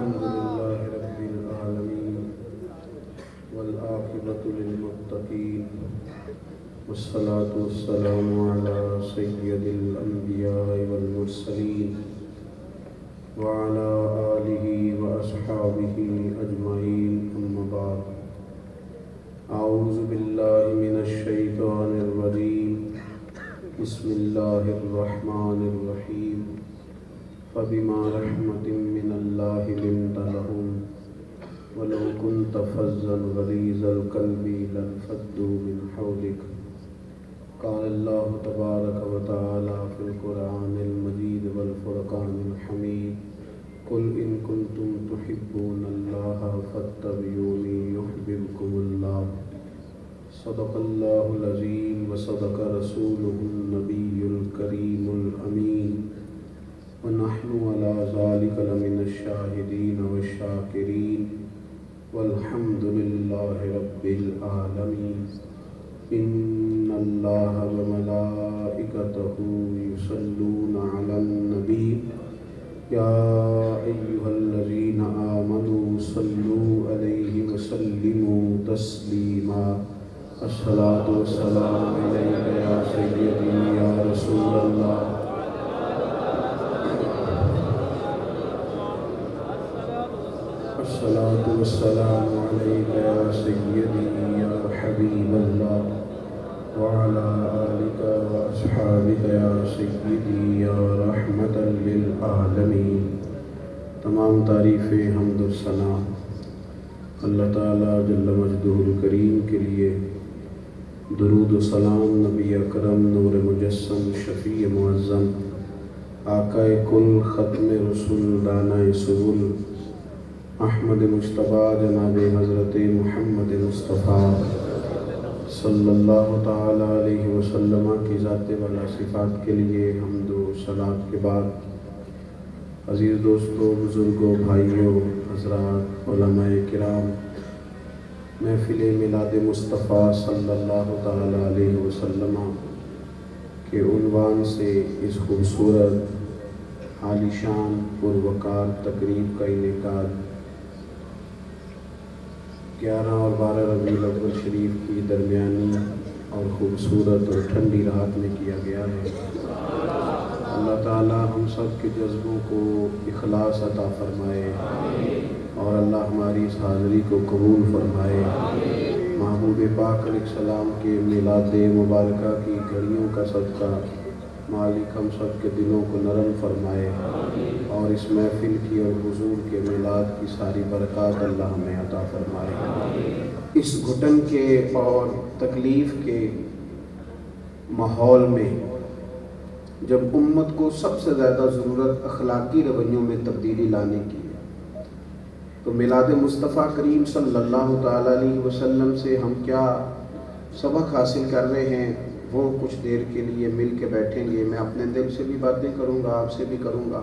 الحمد لله رب العالمين والعاقبة للمتقين والصلاة والسلام على سيد الأنبياء والمرسلين وعلى آله وأصحابه أجمعين أما بعد أعوذ بالله من الشيطان الرجيم بسم الله الرحمن الرحيم فبما رحمة من الله لنت لهم ولو كنت فظا غليظ القلب لانفضوا من حولك قال الله تبارك وتعالى في القرآن المجيد والفرقان الحميد قل إن كنتم تحبون الله فاتبعوني يحببكم الله صدق الله العظيم وصدق رسوله النبي الكريم الأمين ونحن على ذلك لمن الشاهدين والشاكرين والحمد لله رب العالمين إن الله وملائكته يصلون على النبي يا أيها الذين آمنوا صلوا عليه وسلموا تسليما الصلاة والسلام عليك يا سيدي يا رسول الله الصلاة والسلام عليك يا سيدي يا حبيب الله وعلى آلك وأصحابك يا سيدي يا رحمة للعالمين. تمام تعریفیں حمد و ثنا اللہ تعالیٰ جل مجدہ الکریم کے لیے، درود و سلام نبی اکرم نور مجسم شفیع معظم آقا کل ختم رسول دانہ سبل احمد مجتبیٰ جناب حضرت محمد مصطفیٰ صلی اللہ تعالیٰ علیہ وسلم کی ذات والا صفات کے لیے حمد و صلات کے بعد، عزیز دوستوں، بزرگوں، بھائیوں، حضرات، علماء کرام، محفل میلاد مصطفیٰ صلی اللہ تعالیٰ علیہ وسلم کے عنوان سے اس خوبصورت عالی شان پروقار تقریب کا انعقاد 11 اور 12 ربیع الاول شریف کی درمیانی اور خوبصورت اور ٹھنڈی رات میں کیا گیا ہے۔ اللہ تعالی ہم سب کے جذبوں کو اخلاص عطا فرمائے اور اللہ ہماری اس حاضری کو قبول فرمائے۔ محبوب پاک علیہ السلام کے میلاد مبارکہ کی گھڑیوں کا صدقہ مالک ہم سب کے دلوں کو نرم فرمائے اور اس محفل کی اور حضور کے میلاد کی ساری برکات اللہ ہمیں عطا فرمائے۔ اس گھٹن کے اور تکلیف کے ماحول میں جب امت کو سب سے زیادہ ضرورت اخلاقی رویوں میں تبدیلی لانے کی ہے، تو میلاد مصطفیٰ کریم صلی اللہ تعالیٰ علیہ وسلم سے ہم کیا سبق حاصل کر رہے ہیں، وہ کچھ دیر کے لیے مل کے بیٹھیں گے۔ میں اپنے دل سے بھی باتیں کروں گا، آپ سے بھی کروں گا۔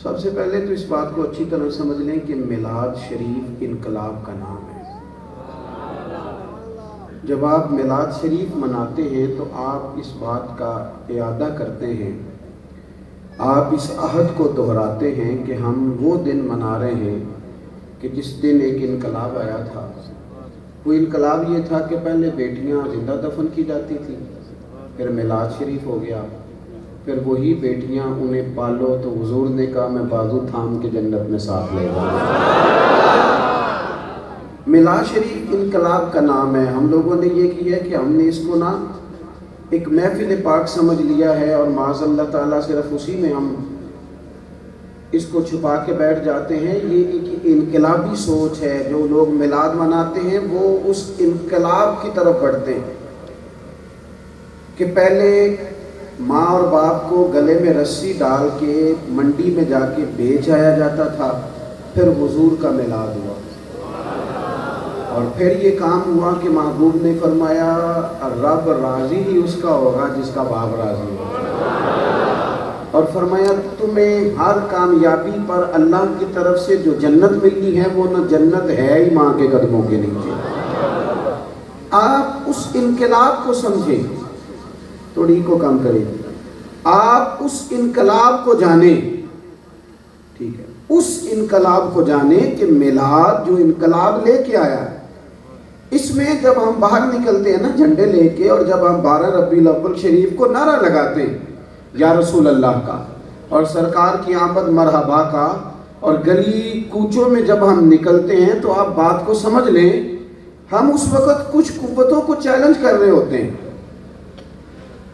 سب سے پہلے تو اس بات کو اچھی طرح سمجھ لیں کہ میلاد شریف انقلاب کا نام ہے۔ جب آپ میلاد شریف مناتے ہیں تو آپ اس بات کا اعادہ کرتے ہیں، آپ اس عہد کو دہراتے ہیں کہ ہم وہ دن منا رہے ہیں کہ جس دن ایک انقلاب آیا تھا۔ وہ انقلاب یہ تھا کہ پہلے بیٹیاں زندہ دفن کی جاتی تھیں، پھر میلاد شریف ہو گیا، پھر وہی بیٹیاں انہیں پالو تو حضور نے کہا میں بازو تھام کے جنت میں ساتھ لے جاؤں۔ میلاد شریف انقلاب کا نام ہے۔ ہم لوگوں نے یہ کیا ہے کہ ہم نے اس کو نا ایک محفل پاک سمجھ لیا ہے اور معاذ اللہ تعالیٰ صرف اسی میں ہم اس کو چھپا کے بیٹھ جاتے ہیں۔ یہ ایک انقلابی سوچ ہے۔ جو لوگ میلاد مناتے ہیں وہ اس انقلاب کی طرف بڑھتے ہیں کہ پہلے ماں اور باپ کو گلے میں رسی ڈال کے منڈی میں جا کے بیچ آیا جاتا تھا، پھر حضور کا میلاد ہوا اور پھر یہ کام ہوا کہ محبوب نے فرمایا رب راضی ہی اس کا ہوگا جس کا باپ راضی ہو، اور فرمایا تمہیں ہر کامیابی پر اللہ کی طرف سے جو جنت ملنی ہے وہ نہ جنت ہے ہی ماں کے قدموں کے نیچے۔ آپ اس انقلاب کو سمجھیں، تھوڑی کو کم کریں، آپ اس انقلاب کو جانیں، ٹھیک ہے، اس انقلاب کو جانے کہ میلاد جو انقلاب لے کے آیا ہے، اس میں جب ہم باہر نکلتے ہیں نا جھنڈے لے کے، اور جب ہم 12 ربیع الاول شریف کو نعرہ لگاتے ہیں یا رسول اللہ کا اور سرکار کی آمد مرحبا کا، اور گلی کوچوں میں جب ہم نکلتے ہیں، تو آپ بات کو سمجھ لیں، ہم اس وقت کچھ قوتوں کو چیلنج کر رہے ہوتے ہیں،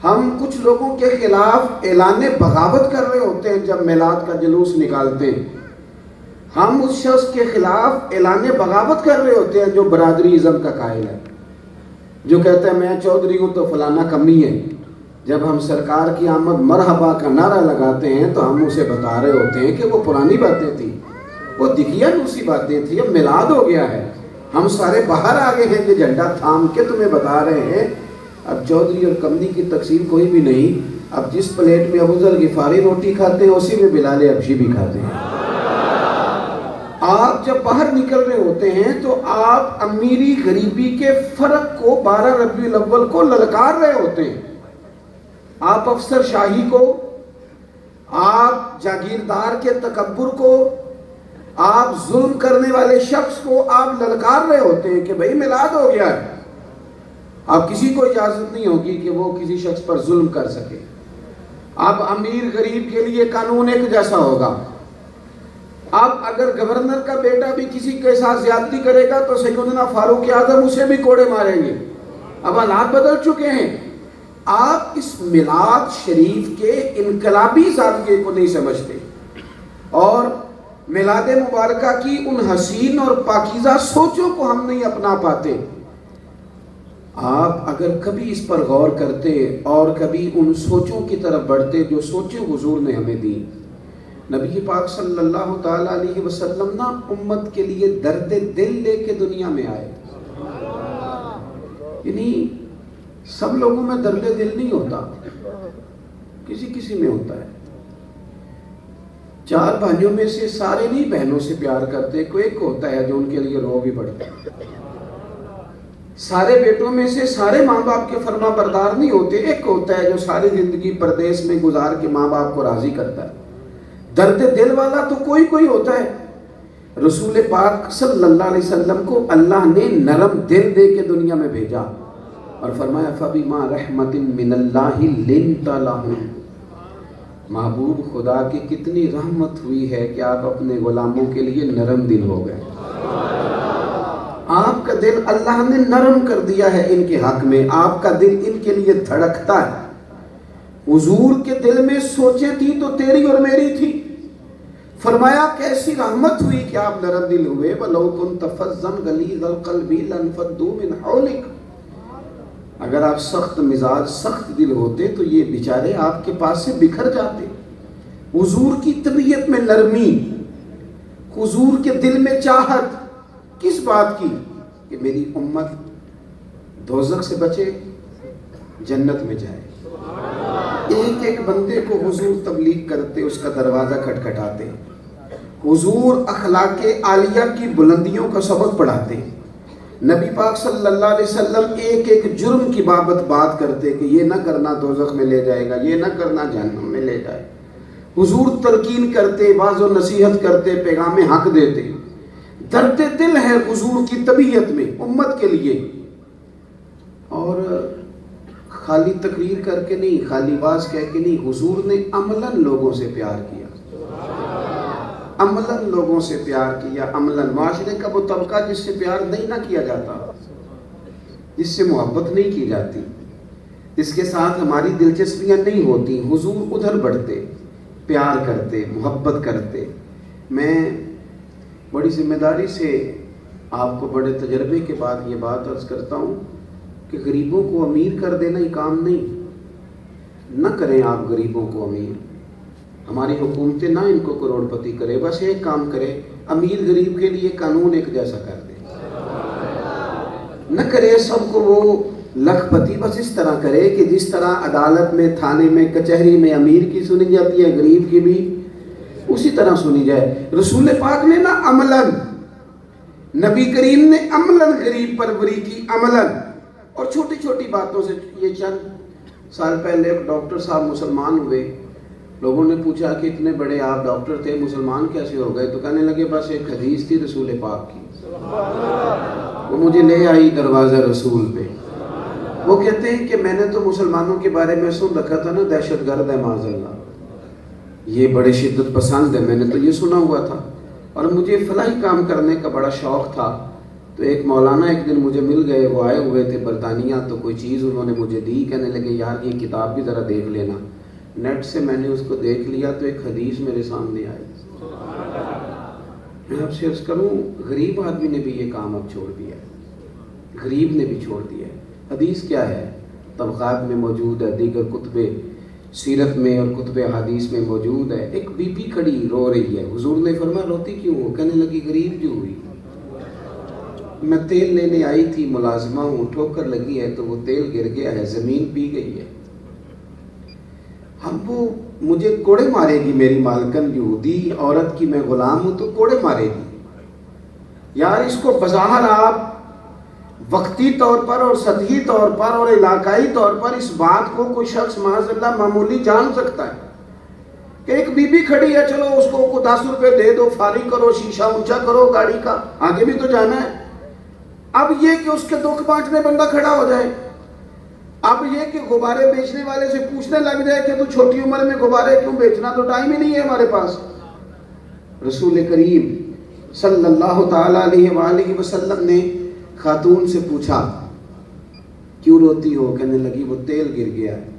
ہم کچھ لوگوں کے خلاف اعلان بغاوت کر رہے ہوتے ہیں جب میلاد کا جلوس نکالتے ہیں، ہم اس شخص کے خلاف اعلان بغاوت کر رہے ہوتے ہیں جو برادری ازم کا قائل ہے، جو کہتا ہے میں چودھری ہوں تو فلانا کمی ہے۔ جب ہم سرکار کی آمد مرحبا کا نعرہ لگاتے ہیں تو ہم اسے بتا رہے ہوتے ہیں کہ وہ پرانی باتیں تھیں، وہ دکھیا دوسری باتیں تھیں، اب میلاد ہو گیا ہے، ہم سارے باہر آ گئے ہیں، یہ جھنڈا تھام کے تمہیں بتا رہے ہیں اب چودھری اور کمنی کی تقسیم کوئی بھی نہیں، اب جس پلیٹ میں ابو ذر غفاری روٹی کھاتے ہیں اسی میں بلال حبشی بھی کھاتے ہیں۔ آپ جب باہر نکل رہے ہوتے ہیں تو آپ امیری غریبی کے فرق کو 12 ربیع الاول کو للکار رہے ہوتے ہیں، آپ افسر شاہی کو، آپ جاگیردار کے تکبر کو، آپ ظلم کرنے والے شخص کو آپ للکار رہے ہوتے ہیں کہ بھئی میلاد ہو گیا ہے، اب کسی کو اجازت نہیں ہوگی کہ وہ کسی شخص پر ظلم کر سکے، اب امیر غریب کے لیے قانون ایک جیسا ہوگا، اب اگر گورنر کا بیٹا بھی کسی کے ساتھ زیادتی کرے گا تو سیدنا فاروق اعظم اسے بھی کوڑے ماریں گے، اب حالات بدل چکے ہیں۔ آپ اس میلاد شریف کے انقلابی زاویے کو نہیں سمجھتے، اور میلاد مبارکہ کی ان حسین اور پاکیزہ سوچوں کو ہم نہیں اپنا پاتے۔ آپ اگر کبھی اس پر غور کرتے اور کبھی ان سوچوں کی طرف بڑھتے جو سوچیں حضور نے ہمیں دی، نبی پاک صلی اللہ تعالیٰ علیہ وسلم نا امت کے لیے درد دل لے کے دنیا میں آئے، یعنی سب لوگوں میں درد دل نہیں ہوتا، کسی کسی میں ہوتا ہے۔ 4 بھائیوں میں سے سارے نہیں بہنوں سے پیار کرتے، کوئی ایک ہوتا ہے جو ان کے لیے رو بھی پڑتا ہے۔ سارے بیٹوں میں سے سارے ماں باپ کے فرما بردار نہیں ہوتے، ایک ہوتا ہے جو ساری زندگی پردیس میں گزار کے ماں باپ کو راضی کرتا ہے۔ درد دل والا تو کوئی ہوتا ہے۔ رسول پاک صلی اللہ علیہ وسلم کو اللہ نے نرم دل دے کے دنیا میں بھیجا اور فرمایا فَبِمَا رَحْمَةٍ مِّنَ اللَّهِ لِنْتَ لَهُمْ، محبوب خدا کی کتنی رحمت ہوئی ہے کہ آپ اپنے غلاموں کے لیے نرم دل ہو گئے، آپ کا دل اللہ نے نرم کر دیا ہے ان کے حق میں، آپ کا دل ان کے لیے دھڑکتا ہے۔ حضور کے دل میں سوچیں تھی تو تیری اور میری تھی، فرمایا کیسی رحمت ہوئی کہ آپ نرم دل ہوئے، وَلَوْ كُنْتَ فَظًّا غَلِيظَ الْقَلْبِ لَانفَضُّوا مِنْ حَوْلِكَ، اگر آپ سخت مزاج سخت دل ہوتے تو یہ بیچارے آپ کے پاس سے بکھر جاتے۔ حضور کی طبیعت میں نرمی، حضور کے دل میں چاہت کس بات کی کہ میری امت دوزخ سے بچے، جنت میں جائے۔ ایک ایک بندے کو حضور تبلیغ کرتے، اس کا دروازہ کھٹکھٹاتے، حضور اخلاق عالیہ کی بلندیوں کا سبق پڑھاتے، نبی پاک صلی اللہ علیہ وسلم ایک ایک جرم کی بابت بات کرتے کہ یہ نہ کرنا دوزخ میں لے جائے گا، یہ نہ کرنا جہنم میں لے جائے۔ حضور تلقین کرتے، واعظ و نصیحت کرتے، پیغام حق دیتے۔ درد دل ہے حضور کی طبیعت میں امت کے لیے، اور خالی تقریر کر کے نہیں، خالی باز کہہ کے نہیں، حضور نے عملاً لوگوں سے پیار کیا، عملاً لوگوں سے پیار کیا، عملاً۔ معاشرے کا وہ طبقہ جس سے پیار نہیں نہ کیا جاتا، جس سے محبت نہیں کی جاتی، جس کے ساتھ ہماری دلچسپیاں نہیں ہوتی، حضور ادھر بڑھتے، پیار کرتے، محبت کرتے۔ میں بڑی ذمہ داری سے آپ کو بڑے تجربے کے بعد یہ بات عرض کرتا ہوں کہ غریبوں کو امیر کر دینا ہی کام نہیں، نہ کریں آپ غریبوں کو امیر، ہماری حکومتیں نہ ان کو کروڑ پتی کرے، بس ایک کام کرے، امیر غریب کے لیے قانون ایک جیسا کر دے، نہ کرے سب کو وہ لکھ پتی، بس اس طرح کرے کہ جس طرح عدالت میں، تھانے میں، کچہری میں امیر کی سنی جاتی ہے، غریب کی بھی اسی طرح سنی جائے۔ رسول پاک نے نا عملاً، نبی کریم نے عملاً غریب پروری کی، عملاً، اور چھوٹی چھوٹی باتوں سے۔ یہ چند سال پہلے ایک ڈاکٹر صاحب مسلمان ہوئے، لوگوں نے پوچھا کہ اتنے بڑے آپ ڈاکٹر تھے مسلمان کیسے ہو گئے؟ تو کہنے لگے بس ایک حدیث تھی رسول پاک کی، وہ مجھے لے آئی دروازہ رسول پہ۔ وہ کہتے ہیں کہ میں نے تو مسلمانوں کے بارے میں سن رکھا تھا نا دہشت گرد ہے معاذ اللہ، یہ بڑے شدت پسند ہے، میں نے تو یہ سنا ہوا تھا، اور مجھے فلاحی کام کرنے کا بڑا شوق تھا۔ تو ایک مولانا ایک دن مجھے مل گئے، وہ آئے ہوئے تھے برطانیہ، تو کوئی چیز انہوں نے مجھے دی، کہنے لگے یار یہ کتاب بھی ذرا دیکھ لینا۔ نیٹ سے میں نے اس کو دیکھ لیا تو ایک حدیث میرے سامنے آئی۔ میں آپ سے عرض کروں غریب آدمی نے بھی یہ کام اب چھوڑ دیا ہے، غریب نے بھی چھوڑ دیا ہے۔ حدیث کیا ہے؟ طبقات میں موجود ہے، دیگر کتب سیرت میں اور کتب حدیث میں موجود ہے۔ ایک بی بی کھڑی رو رہی ہے، حضور نے فرمایا روتی کیوں ہو؟ کہنے لگی غریب جو ہوئی، میں تیل لینے آئی تھی، ملازمہ ہوں، ٹھوکر لگی ہے تو وہ تیل گر گیا ہے، زمین پی گئی ہے، اب وہ مجھے کوڑے مارے گی، میری مالکن یہودی عورت کی میں غلام ہوں تو کوڑے مارے گی۔ یار اس کو بظاہر آپ وقتی طور پر اور سطحی طور پر اور علاقائی طور پر اس بات کو کوئی شخص معاذ اللہ معمولی جان سکتا ہے کہ ایک بی بی کھڑی ہے، چلو اس کو 10 روپے دے دو، فارغ کرو، شیشہ اونچا کرو گاڑی کا، آگے بھی تو جانا ہے۔ اب یہ کہ اس کے دکھ بانٹنے بندہ کھڑا ہو جائے، اب یہ کہ غبارے بیچنے والے سے پوچھنے لگ جائے کہ تو چھوٹی عمر میں غبارے کیوں بیچنا، تو ٹائم ہی نہیں ہے ہمارے پاس۔ رسول کریم صلی اللہ تعالی علیہ وآلہ وسلم نے خاتون سے پوچھا کیوں روتی ہو؟ کہنے لگی وہ تیل گر گیا ہے۔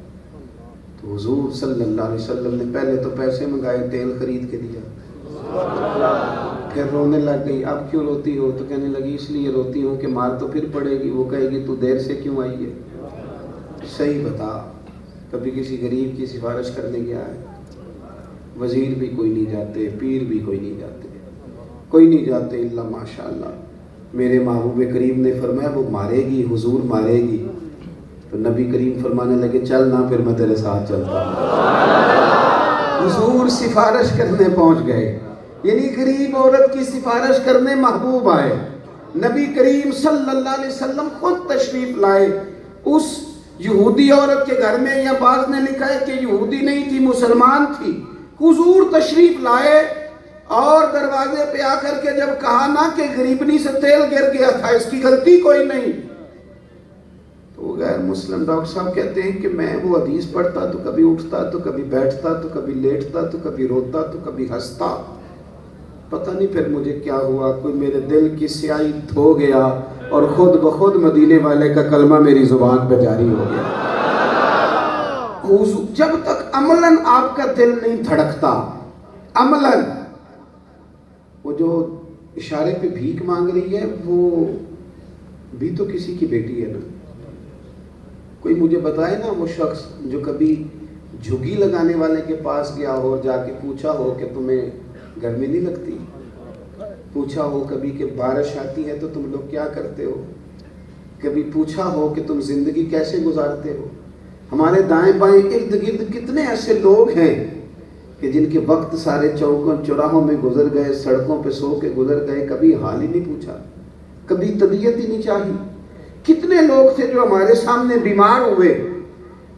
تو حضور صلی اللہ علیہ وسلم نے پہلے تو پیسے منگائے، تیل خرید کے دیا، پھر رونے لگ گئی۔ اب کیوں روتی ہو؟ تو کہنے لگی اس لیے روتی ہوں کہ مار تو پھر پڑے گی، وہ کہے گی تو دیر سے کیوں آئی ہے۔ صحیح بتا، کبھی کسی غریب کی سفارش کرنے گیا ہے؟ وزیر بھی کوئی نہیں جاتے، پیر بھی کوئی نہیں جاتے، کوئی نہیں جاتے الا ماشاءاللہ۔ میرے محبوب کریم نے فرمایا وہ مارے گی، حضور مارے گی، تو نبی کریم فرمانے لگے چل نہ پھر میں تیرے ساتھ چلتا ہوں۔ حضور سفارش کرنے پہنچ گئے، یعنی غریب عورت کی سفارش کرنے محبوب آئے، نبی کریم صلی اللہ علیہ وسلم خود تشریف لائے اس یہودی عورت کے گھر میں، یا بعض نے لکھا ہے کہ یہودی نہیں تھی، مسلمان تھی۔ حضور تشریف لائے اور دروازے پہ آ کر کے جب کہا نا کہ غریبنی سے تیل گر گیا تھا، اس کی غلطی کوئی نہیں، تو غیر مسلم ڈاکٹر صاحب کہتے ہیں کہ میں وہ حدیث پڑھتا تو کبھی اٹھتا تو کبھی بیٹھتا تو کبھی لیٹتا تو کبھی روتا تو کبھی ہنستا، پتہ نہیں پھر مجھے کیا ہوا، کوئی میرے دل کی سیاہی دھو گیا اور خود بخود مدینے والے کا کلمہ میری زبان پہ جاری ہو گیا۔ جب تک عملاً آپ کا دل نہیں دھڑکتا، عملاً وہ جو اشارے پہ بھیک مانگ رہی ہے وہ بھی تو کسی کی بیٹی ہے نا۔ کوئی مجھے بتائے نا وہ شخص جو کبھی جھگی لگانے والے کے پاس گیا ہو اور جا کے پوچھا ہو کہ تمہیں گرمی نہیں لگتی، پوچھا ہو کبھی کہ بارش آتی ہے تو تم لوگ کیا کرتے ہو، کبھی پوچھا ہو کہ تم زندگی کیسے گزارتے ہو۔ ہمارے دائیں بائیں ارد گرد کتنے ایسے لوگ ہیں کہ جن کے وقت سارے چوکوں چوراہوں میں گزر گئے، سڑکوں پہ سو کے گزر گئے، کبھی حال ہی نہیں پوچھا، کبھی طبیعت ہی نہیں چاہی۔ کتنے لوگ تھے جو ہمارے سامنے بیمار ہوئے،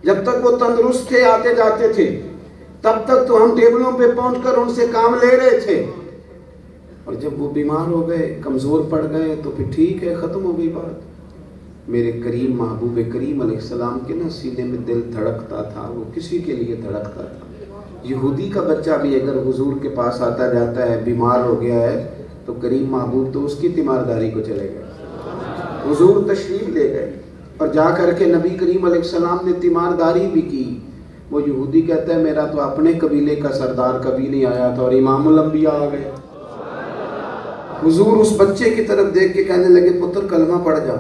جب تک وہ تندرست تھے آتے جاتے تھے، تب تک تو ہم ٹیبلوں پہ پہنچ کر ان سے کام لے رہے تھے، اور جب وہ بیمار ہو گئے، کمزور پڑ گئے، تو پھر ٹھیک ہے، ختم ہو گئی بات۔ میرے کریم محبوب کریم علیہ السلام کے نا سینے میں دل دھڑکتا تھا، وہ کسی کے لیے دھڑکتا تھا۔ یہودی کا بچہ بھی اگر حضور کے پاس آتا جاتا ہے، بیمار ہو گیا ہے، تو کریم محبوب تو اس کی تیمارداری کو چلے گئے، حضور تشریف لے گئے اور جا کر کے نبی کریم علیہ السلام نے تیمارداری بھی کی۔ وہ یہودی کہتا ہے میرا تو اپنے قبیلے کا سردار کبھی نہیں آیا تھا اور امام الانبیاء آ گئے۔ حضور اس بچے کی طرف دیکھ کے کہنے لگے پتر کلمہ پڑھ جا۔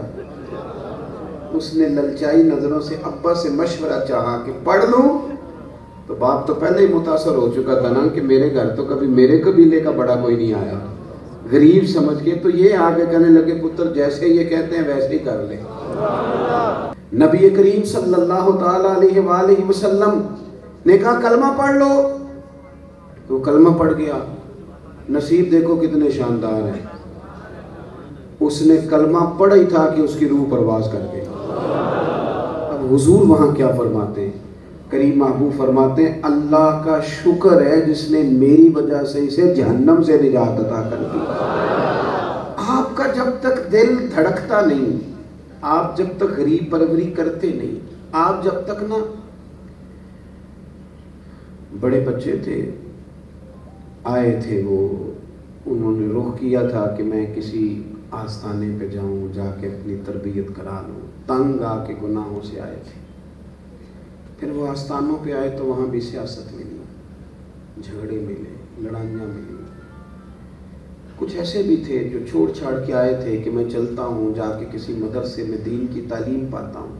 اس نے للچائی نظروں سے ابا سے مشورہ چاہا کہ پڑھ لوں، تو باپ تو پہلے ہی متاثر ہو چکا تھا نا کہ میرے گھر تو کبھی میرے قبیلے کا بڑا کوئی نہیں آیا، غریب سمجھ کے، تو یہ آگے کہنے لگے پتر جیسے یہ کہتے ہیں ویسے ہی کر لے۔ نبی کریم صلی اللہ تعالی علیہ وآلہ وسلم نے کہا کلمہ پڑھ لو، تو کلمہ پڑھ گیا۔ نصیب دیکھو کتنے شاندار ہیں، اس نے کلمہ پڑھا ہی تھا کہ اس کی روح پرواز کر گئی۔ اب حضور وہاں کیا فرماتے ہیں؟ کریم محبوب فرماتے ہیں اللہ کا شکر ہے جس نے میری وجہ سے اسے جہنم سے نجات عطا کر دی۔ آپ کا جب تک دل دھڑکتا نہیں، آپ جب تک غریب پروری کرتے نہیں، آپ جب تک نا، بڑے بچے تھے آئے تھے، وہ انہوں نے رخ کیا تھا کہ میں کسی آستانے پہ جاؤں، جا کے اپنی تربیت کرا لوں، تنگ آ کے گناہوں سے آئے تھے۔ پھر وہ آستانوں پہ آئے تو وہاں بھی سیاست ملی، جھگڑے ملے، لڑائیاں ملی۔ کچھ ایسے بھی تھے جو چھوڑ چھاڑ کے آئے تھے کہ میں چلتا ہوں، جا کے کسی مدرسے میں دین کی تعلیم پاتا ہوں،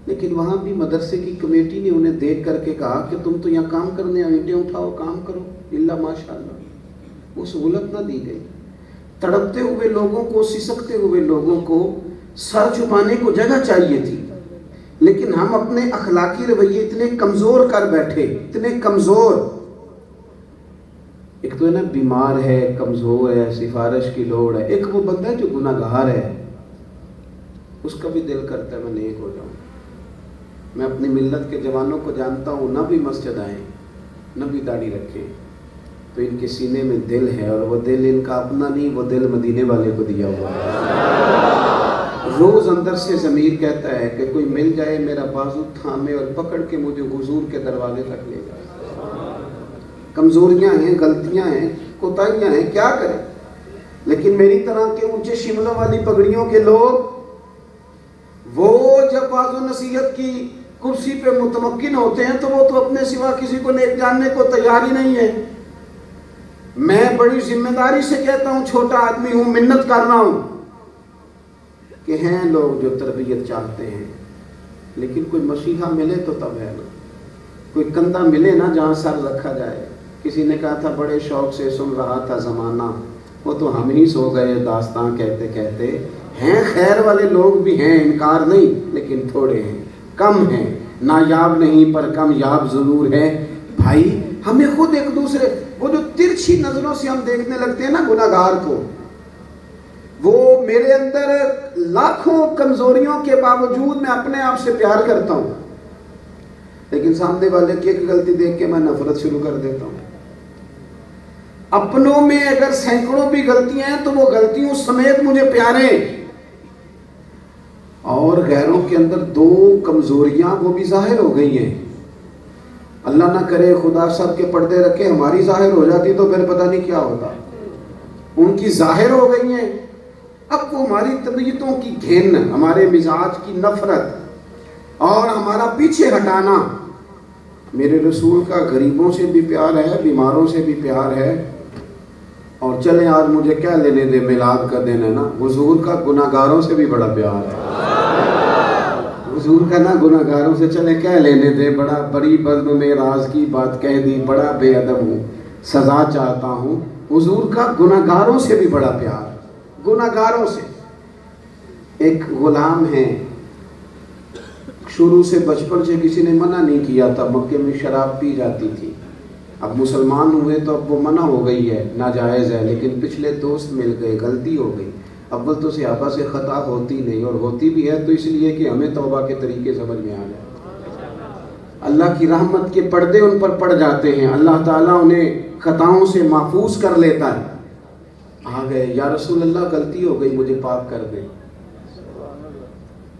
لیکن وہاں بھی مدرسے کی کمیٹی نے انہیں دیکھ کر کے کہا کہ تم تو یہاں کام کرنے آئے، اینٹیں اٹھاؤ، کام کرو، اللہ ماشاءاللہ۔ وہ سہولت نہ دی گئی۔ تڑپتے ہوئے لوگوں کو، سسکتے ہوئے لوگوں کو سر چھپانے کو جگہ چاہیے تھی، لیکن ہم اپنے اخلاقی رویے اتنے کمزور کر بیٹھے، اتنے کمزور۔ ایک تو ہے نا بیمار ہے، کمزور ہے، سفارش کی لوڑ ہے، ایک وہ بندہ ہے جو گناہ گار ہے، اس کا بھی دل کرتا ہے میں نیک ہو جاؤں۔ میں اپنی ملت کے جوانوں کو جانتا ہوں، نہ بھی مسجد آئیں، نہ بھی داڑھی رکھیں، تو ان کے سینے میں دل ہے، اور وہ دل ان کا اپنا نہیں، وہ دل مدینے والے کو دیا ہوا ہے۔ روز اندر سے ضمیر کہتا ہے کہ کوئی مل جائے میرا بازو تھامے اور پکڑ کے مجھے حضور کے دروازے تک لے جائے۔ کمزوریاں ہیں، غلطیاں ہیں، کوتاہیاں ہیں، کیا کریں؟ لیکن میری طرح کے اونچے شملوں والی پگڑیوں کے لوگ، وہ جب واعظ و نصیحت کی کرسی پہ متمکن ہوتے ہیں تو وہ تو اپنے سوا کسی کو نیک جاننے کو تیار ہی نہیں ہے۔ میں بڑی ذمہ داری سے کہتا ہوں، چھوٹا آدمی ہوں، منت کر رہا ہوں کہ ہیں لوگ جو تربیت چاہتے ہیں، لیکن کوئی مسیحا ملے تو تب ہے نا، کوئی کندھا ملے نا جہاں سر رکھا جائے۔ کسی نے کہا تھا بڑے شوق سے سن رہا تھا زمانہ، وہ تو ہم ہی سو گئے داستان کہتے کہتے۔ ہیں خیر والے لوگ بھی ہیں، انکار نہیں، لیکن تھوڑے ہیں، کم ہیں، نایاب نہیں پر کم یاب ضرور ہے۔ بھائی ہمیں خود ایک دوسرے، وہ جو ترچھی نظروں سے ہم دیکھنے لگتے ہیں نا گناہ گار کو، وہ میرے اندر لاکھوں کمزوریوں کے باوجود میں اپنے آپ سے پیار کرتا ہوں، لیکن سامنے والے کی ایک غلطی دیکھ کے میں نفرت شروع کر دیتا ہوں۔ اپنوں میں اگر سینکڑوں بھی غلطیاں ہیں تو وہ غلطیوں سمیت مجھے پیارے، اور غیروں کے اندر دو کمزوریاں وہ بھی ظاہر ہو گئی ہیں۔ اللہ نہ کرے خدا سب کے پردے رکھے، ہماری ظاہر ہو جاتی تو پھر پتہ نہیں کیا ہوتا۔ ان کی ظاہر ہو گئی ہیں، اب وہ ہماری طبیعتوں کی گھن، ہمارے مزاج کی نفرت اور ہمارا پیچھے ہٹانا۔ میرے رسول کا غریبوں سے بھی پیار ہے، بیماروں سے بھی پیار ہے، اور چلیں آج مجھے کیا لینے دے، میلاد کا دن ہے نا، حضور کا گناہ گاروں سے بھی بڑا پیار ہے۔ حضور کا نا گناہ گاروں سے چلے کیا لینے دے، بڑا بڑی بزم میں راز کی بات کہہ دی، بڑا بے ادب ہوں، سزا چاہتا ہوں۔ حضور کا گناہ گاروں سے بھی بڑا پیار، گناہ گاروں سے۔ ایک غلام ہیں، شروع سے بچپن سے کسی نے منع نہیں کیا تھا، مکے میں شراب پی جاتی تھی، اب مسلمان ہوئے تو اب وہ منع ہو گئی ہے، ناجائز ہے، لیکن پچھلے دوست مل گئے، غلطی ہو گئی۔ اول تو صحابہ سے خطا ہوتی نہیں، اور ہوتی بھی ہے تو اس لیے کہ ہمیں توبہ کے طریقے سمجھ میں آ جائے۔ اللہ کی رحمت کے پردے ان پر پڑ جاتے ہیں، اللہ تعالیٰ انہیں خطاؤں سے محفوظ کر لیتا ہے۔ آ گئے، یا رسول اللہ غلطی ہو گئی، مجھے پاک کر دیں۔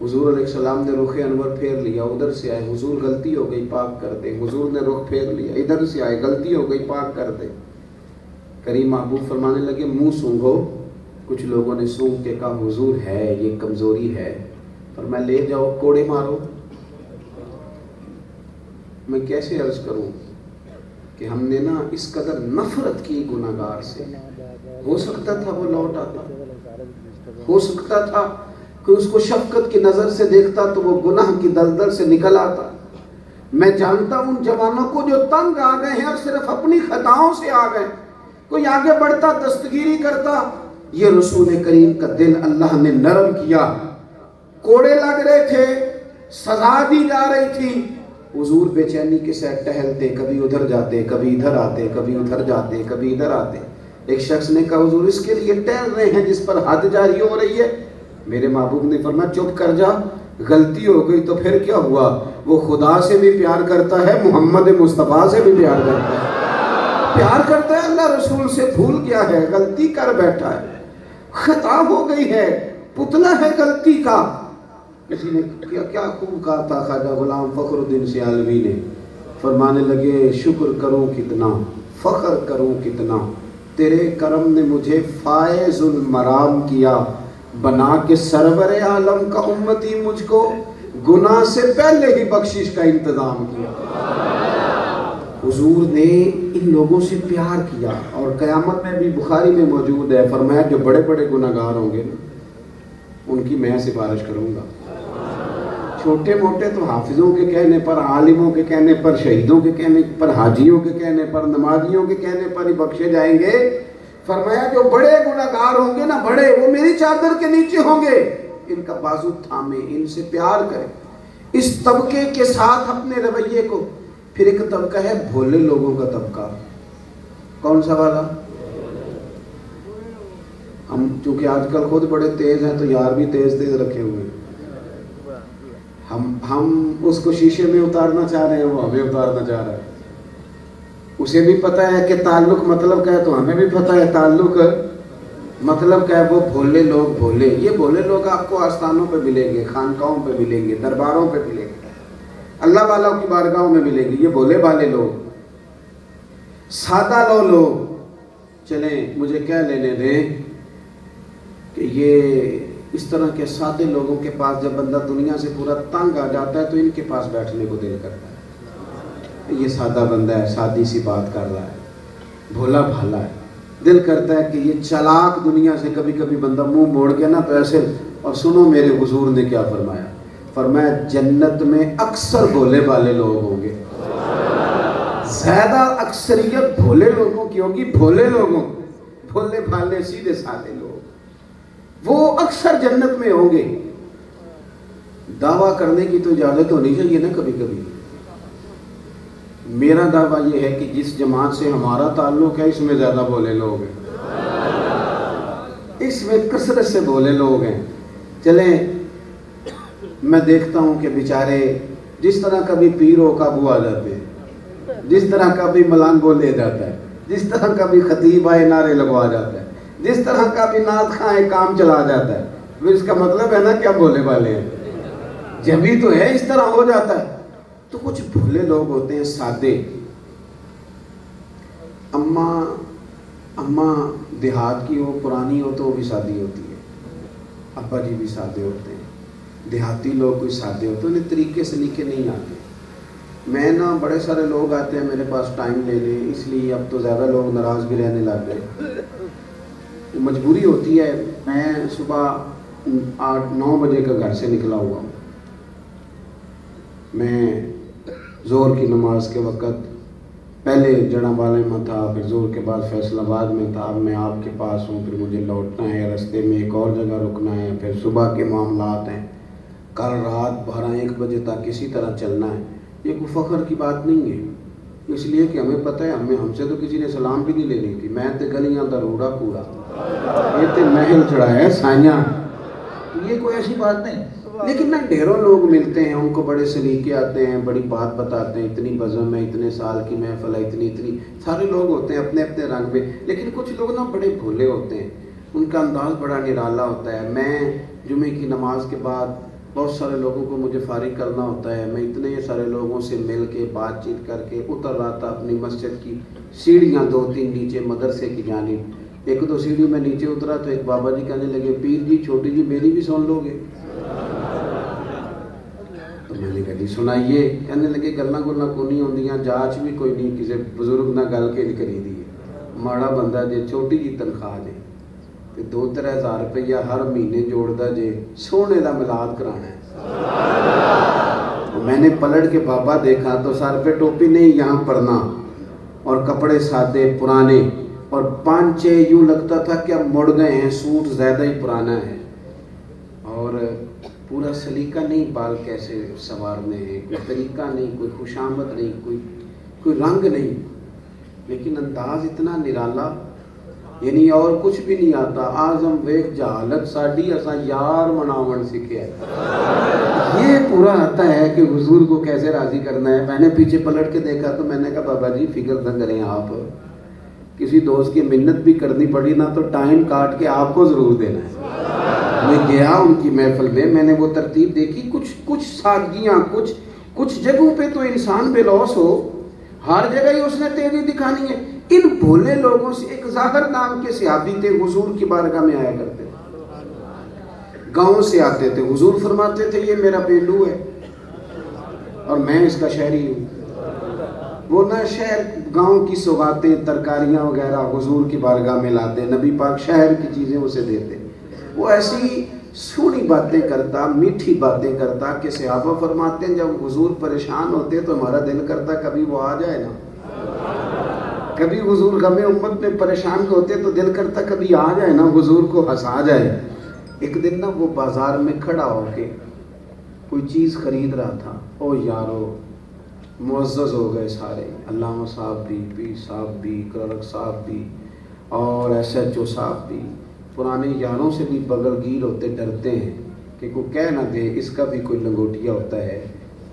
حضور علیہ السلام نے رخ انور پھیر لیا، ادھر سے آئے، حضور غلطی ہو گئی پاک کر دیں۔ حضور نے رخ پھیر لیا، ادھر سے آئے، غلطی ہو گئی پاک کر دیں۔ کریم محبوب فرمانے لگے منہ سونگھو۔ کچھ لوگوں نے سونگ کے کہا حضور ہے یہ کمزوری ہے، پر میں لے جاؤ کوڑے مارو۔ میں کیسے عرض کروں کہ ہم نے نا اس قدر نفرت کی گناہ گار سے، ہو سکتا تھا وہ لوٹ آتا، ہو سکتا تھا کہ اس کو شفقت کی نظر سے دیکھتا تو وہ گناہ کی دلدل سے نکل آتا۔ میں جانتا ہوں ان جوانوں کو جو تنگ آ گئے ہیں اور صرف اپنی خطاؤں سے آ گئے، کوئی آگے بڑھتا دستگیری کرتا، یہ رسول کریم کا دل اللہ نے نرم کیا۔ کوڑے لگ رہے تھے، سزا دی جا رہی تھی، حضور بے چینی کے ساتھ ٹہلتے، کبھی ادھر جاتے، کبھی ادھر آتے، کبھی ادھر جاتے، کبھی ادھر آتے۔ ایک شخص نے کہا حضور اس کے لیے ٹہل رہے ہیں جس پر حد جاری ہو رہی ہے۔ میرے محبوب نے فرمایا چپ کر جا، غلطی ہو گئی تو پھر کیا ہوا؟ وہ خدا سے بھی پیار کرتا ہے، محمد مصطفیٰ سے بھی پیار کرتا ہے، پیار کرتا ہے اللہ رسول سے، بھول گیا ہے، غلطی کر بیٹھا ہے، خطا ہو گئی ہے، پتلا ہے غلطی کا۔ کسی نے کیا خوب کہا تھا خواجہ غلام فخر الدین سیالوی نے، فرمانے لگے شکر کروں کتنا، فخر کروں کتنا، تیرے کرم نے مجھے فائز المرام کیا، بنا کے سرور عالم کا امتی مجھ کو گناہ سے پہلے ہی بخشش کا انتظام کیا۔ حضور نے ان لوگوں سے پیار کیا، اور قیامت میں بھی بخاری میں موجود ہے، فرمایا جو بڑے بڑے گناہگار ہوں گے ان کی میں سفارش کروں گا۔ چھوٹے موٹے تو حافظوں کے کہنے پر، عالموں کے کہنے پر، شہیدوں کے کہنے پر، حاجیوں کے کہنے پر، نمازیوں کے کہنے پر ہی بخشے جائیں گے۔ فرمایا جو بڑے گناہگار ہوں گے نا، بڑے، وہ میری چادر کے نیچے ہوں گے، ان کا بازو تھامے، ان سے پیار کریں، اس طبقے کے ساتھ اپنے رویے کو۔ پھر ایک طبقہ ہے بھولے لوگوں کا طبقہ۔ کون سا والا؟ ہم چونکہ آج کل خود بڑے تیز ہیں تو یار بھی تیز تیز رکھے ہوئے ہیں، ہم اس کو شیشے میں اتارنا چاہ رہے ہیں، وہ ہمیں اتارنا چاہ رہا ہے۔ اسے بھی پتہ ہے کہ تعلق مطلب کیا ہے، تو ہمیں بھی پتہ ہے تعلق مطلب کیا ہے۔ وہ بھولے لوگ، بھولے، یہ بھولے لوگ آپ کو آستانوں پہ ملیں گے، خانقاہوں پہ ملیں گے، درباروں پہ ملیں گے، اللہ والوں کی بارگاہوں میں ملیں گے۔ یہ بھولے بھالے لوگ، سادہ لوگ۔ چلیں مجھے کہہ لینے دیں کہ یہ اس طرح کے سادے لوگوں کے پاس جب بندہ دنیا سے پورا تنگ آ جاتا ہے تو ان کے پاس بیٹھنے کو دل کرتا ہے۔ یہ سادہ بندہ ہے، سادی سی بات کر رہا ہے، بھولا بھالا ہے، دل کرتا ہے کہ یہ چلاک دنیا سے کبھی کبھی بندہ منہ موڑ کے نا تو ایسے۔ اور سنو میرے حضور نے کیا فرمایا، فرمایا جنت میں اکثر بھولے بھالے لوگ ہوں گے، زیادہ اکثریت بھولے لوگوں کی ہوگی، بھولے لوگوں، بھولے بھالے سیدھے سادے لوگ، وہ اکثر جنت میں ہوں گے۔ دعویٰ کرنے کی تو اجازت ہونی چاہیے نا کبھی کبھی۔ میرا دعویٰ یہ ہے کہ جس جماعت سے ہمارا تعلق ہے اس میں زیادہ بھولے لوگ ہیں، اس میں کثرت سے بھولے لوگ ہیں۔ چلیں میں دیکھتا ہوں کہ بیچارے جس طرح کبھی پیر ہو قابو آ جاتے ہیں، جس طرح کبھی ملانگ کو لے جاتا ہے، جس طرح کبھی خطیب آئے نعرے لگوا جاتا ہے، جس طرح کا بھی نعت خواہ کام چلا جاتا ہے، پھر اس کا مطلب ہے نا کیا بھولے والے ہیں، جبھی تو ہے اس طرح ہو جاتا ہے۔ تو کچھ بھولے لوگ ہوتے ہیں سادے۔ اماں دیہات کی ہو، پرانی ہو تو وہ بھی سادی ہوتی ہے، ابا جی بھی سادے ہوتے ہیں، دیہاتی لوگ کوئی سادے ہوتے ہیں، انہیں طریقے سلیقے نہیں آتے۔ میں نا بڑے سارے لوگ آتے ہیں میرے پاس ٹائم لینے، اس لیے اب تو زیادہ لوگ ناراض بھی رہنے لگ گئے، مجبوری ہوتی ہے۔ میں صبح 8-9 بجے کا گھر سے نکلا ہوا ہوں، میں ظہر کی نماز کے وقت پہلے جڑاں والے میں تھا، پھر ظہر کے بعد فیصل آباد میں تھا، اب میں آپ کے پاس ہوں، پھر مجھے لوٹنا ہے، رستے میں ایک اور جگہ رکنا ہے، پھر صبح کے معاملات ہیں، کل رات 12-1 بجے تک اسی طرح چلنا ہے۔ یہ کوئی فخر کی بات نہیں ہے، اس لیے کہ ہمیں پتہ ہے ہم سے تو کسی نے سلام بھی نہیں لینی تھی، میں تے گلیاں دا روڑا پورا، یہ تے محل چڑھایا ہے سائیاں، یہ کوئی ایسی بات نہیں۔ لیکن نہ ڈھیروں لوگ ملتے ہیں، ان کو بڑے سلیقے آتے ہیں، بڑی بات بتاتے ہیں، اتنی بزم ہے، اتنے سال کی محفل ہے، اتنی سارے لوگ ہوتے ہیں اپنے اپنے رنگ میں، لیکن کچھ لوگ نا بڑے بھولے ہوتے ہیں، ان کا انداز بڑا نرالا ہوتا ہے۔ میں جمعے کی نماز کے بعد بہت سارے لوگوں کو مجھے فارغ کرنا ہوتا ہے، میں اتنے سارے لوگوں سے مل کے بات چیت کر کے اتر رہا تھا اپنی مسجد کی سیڑھیاں 2-3 نیچے مدرسے کی جانب، 1-2 سیڑھی میں نیچے اترا تو ایک بابا جی کہنے لگے پیر جی چھوٹی جی میری بھی سن لو گے؟ تو میں نے کہا جی سنائیے۔ کہنے لگے گلاں کو نہیں ہوندیاں، جاچ بھی کوئی نہیں، کسی بزرگ نہ گل کے کری دی ہے، ماڑا بندہ جے چھوٹی جی تنخواہ جے تے 2-3 ہزار روپیہ ہر مہینے جوڑدا جے، سونے دا ملاد کرانا ہے۔ میں نے پلٹ کے بابا دیکھا تو سر پہ ٹوپی نہیں، یہاں پرنا، اور کپڑے سادے پرانے، اور پانچے یوں لگتا تھا کہ اب مڑ گئے ہیں، سوٹ زیادہ ہی پرانا ہے، اور پورا سلیقہ نہیں، بال کیسے سنوارنے ہیں، کوئی طریقہ نہیں، کوئی خوشامد نہیں، کوئی رنگ نہیں، لیکن انداز اتنا نرالا یعنی اور کچھ بھی نہیں آتا. آزم ویک جہالت ساڈی اساں یار مناون سیکھیا ہے. یہ پورا آتا ہے کہ حضور کو کیسے راضی کرنا ہے. میں نے پیچھے پلٹ کے دیکھا تو میں نے کہا بابا جی فکر نہ کریں, آپ کسی دوست کی منت بھی کرنی پڑی نا تو ٹائم کاٹ کے آپ کو ضرور دینا ہے. میں گیا ان کی محفل میں نے وہ ترتیب دیکھی, کچھ سادگیاں, کچھ جگہوں پہ تو انسان بے لوث ہو, ہر جگہ ہی اس نے تیزی دکھانی ہے. ان بھولے لوگوں سے ایک ظاہر نام کے صحابی تھے, حضور کی بارگاہ میں آیا کرتے تھے, گاؤں سے آتے تھے. حضور فرماتے تھے یہ میرا پہلو ہے اور میں اس کا شہری ہوں. وہ نہ شہر گاؤں کی سوغاتیں ترکاریاں وغیرہ حضور کی بارگاہ میں لاتے, نبی پاک شہر کی چیزیں اسے دیتے. وہ ایسی سونی باتیں کرتا, میٹھی باتیں کرتا کہ صحابہ فرماتے ہیں جب حضور پریشان ہوتے تو ہمارا دل کرتا کبھی وہ آ جائے نا. کبھی حضور غم امت میں پریشان ہوتے تو دل کرتا کبھی آ جائے نا, حضور کو ہنسا جائے. ایک دن نا وہ بازار میں کھڑا ہو کے کوئی چیز خرید رہا تھا. او یارو معزز ہو گئے سارے, علامہ صاحب بھی, پیر صاحب بھی, کلرک صاحب بھی اور SHO صاحب بھی. پرانے یاروں سے بھی بغل گیر ہوتے, ڈرتے ہیں کہ کوئی کہہ نہ دے اس کا بھی کوئی لنگوٹیا ہوتا ہے.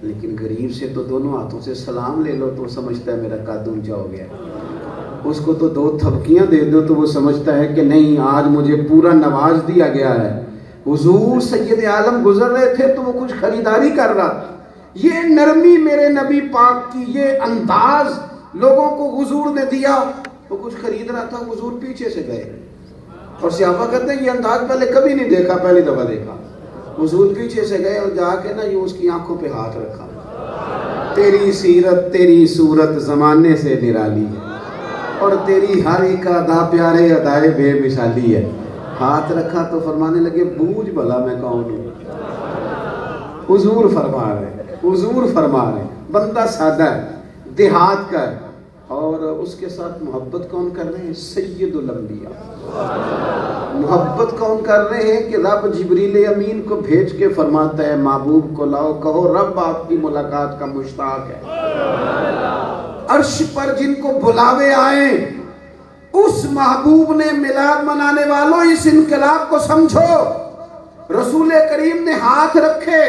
لیکن غریب سے تو دونوں ہاتھوں سے سلام لے لو تو وہ سمجھتا ہے میرا قد اونچا ہو گیا. اس کو تو 2 تھپکیاں دے دو تو وہ سمجھتا ہے کہ نہیں آج مجھے پورا نواز دیا گیا ہے. حضور سید عالم گزر رہے تھے تو وہ کچھ خریداری کر رہا. یہ نرمی میرے نبی پاک کی, یہ انداز لوگوں کو حضور نے دیا. وہ کچھ خرید رہا تھا, حضور پیچھے سے گئے اور صحابہ کہتے ہیں یہ انداز پہلے کبھی نہیں دیکھا, پہلی دفعہ دیکھا. حضور پیچھے سے گئے اور جا کے نا یہ اس کی آنکھوں پہ ہاتھ رکھا. تیری سیرت تیری صورت زمانے سے نرالی ہے اور تیری ہر ایک ادا پیارے ادائے بے مثالی ہے. ہاتھ رکھا تو فرمانے لگے بوجھ بھلا میں کون ہوں. حضور فرما رہے بندہ سادہ ہے, دیہات کا ہے, اور اس کے ساتھ محبت کون کر رہے ہیں؟ سید الانبیاء. محبت کون کر رہے ہیں کہ رب جبریل امین کو بھیج کے فرماتا ہے محبوب کو لاؤ, کہو رب آپ کی ملاقات کا مشتاق ہے. عرش پر جن کو بلاوے آئیں اس محبوب نے میلاد منانے والوں اس انقلاب کو سمجھو. رسول کریم نے ہاتھ رکھے,